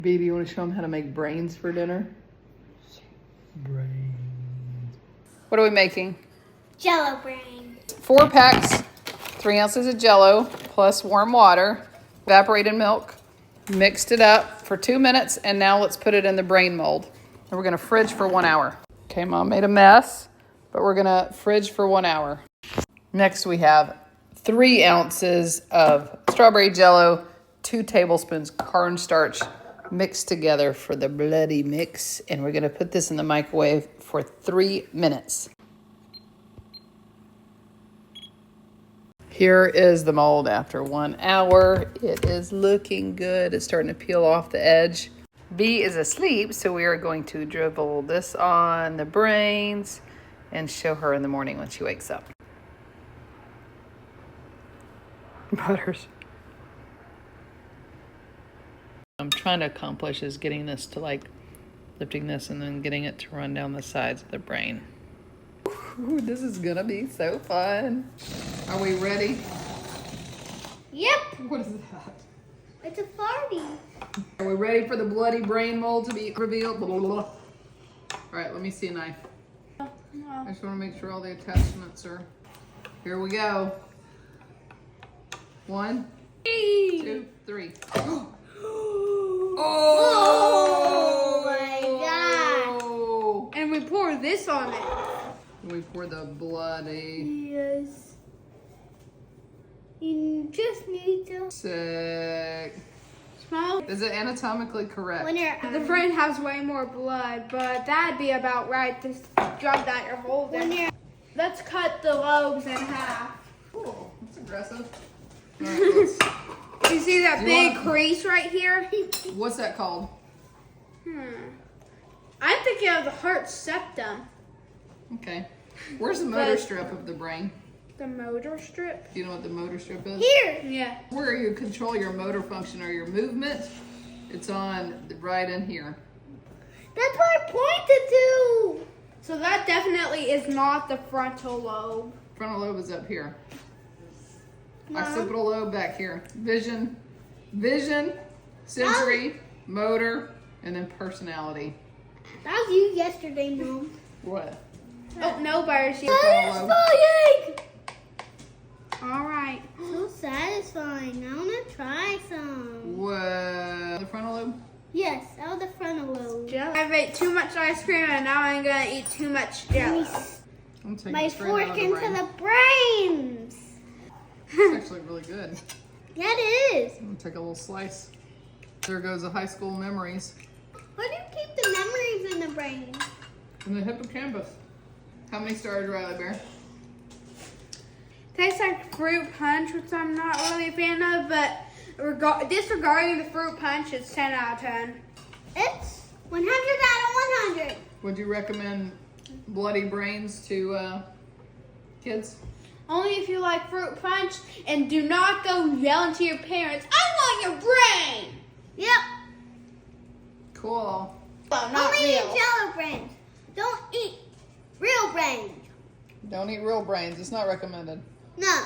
B, do you want to show them how to make brains for dinner? Brains. What are we making? Jello brain. 4 packs, 3 ounces of Jello, plus warm water, evaporated milk. Mixed it up for 2 minutes, and now let's put it in the brain mold. And we're gonna fridge for 1 hour. Okay, Mom made a mess, but we're gonna fridge for 1 hour. Next we have 3 ounces of strawberry Jello, 2 tablespoons cornstarch mixed together for the bloody mix. And we're gonna put this in the microwave for 3 minutes. Here is the mold after 1 hour. It is looking good. It's starting to peel off the edge. B is asleep, so we are going to dribble this on the brains and show her in the morning when she wakes up. Butters. I'm trying to accomplish is getting this to like lifting this and then getting it to run down the sides of the brain. Ooh, this is gonna be so fun. Are we ready? Yep. What is that? It's a party. Are we ready for the bloody brain mold to be revealed? Blah, blah, blah. All right, let me see a knife. I just want to make sure all the attachments are. Here we go. 1, 2, 3. Oh my Oh! And we pour this on it. We pour the bloody. Yes. You just need to. Sick. Small. Is it anatomically correct? When you're The brain has way more blood, but that'd be about right to drug that you're holding. when you're Let's cut the lobes in half. Cool. That's aggressive. All right, let's. You see that You big want- crease right here? What's that called? I'm thinking of the heart septum. Okay. Where's the motor strip of the brain? The motor strip? Do you know what the motor strip is? here. Yeah. Where you control your motor function or your movement, it's on right in here. That's what I pointed to. So that definitely is not the frontal lobe. Frontal lobe is up here. Mom. Occipital lobe back here. Vision, sensory, motor, and then personality. That was you yesterday, Mom. What? Oh, no birds. Satisfying. All right. So satisfying. I want to try some. What? The frontal lobe? Yes, out of the frontal lobe. I've ate too much ice cream and now I'm gonna eat too much Let jello. me I'm taking my it straight out fork of the into brain. the brains. It's actually really good. Yeah, it is. I'm gonna take a little slice. There goes the high school memories. Where do you keep the memories in the brain? And the hippocampus. How many stars, Riley Bear? Tastes like fruit punch, which I'm not really a fan of, but disregarding the fruit punch, it's 10 out of 10. It's 100 out of 100. Would you recommend bloody brains to kids? Only if you like fruit punch, and do not go yelling to your parents, I want your brain! Yep. Cool. Well, not Only eat real. jello brains. Don't eat real brains. Don't eat real brains. It's not recommended. No.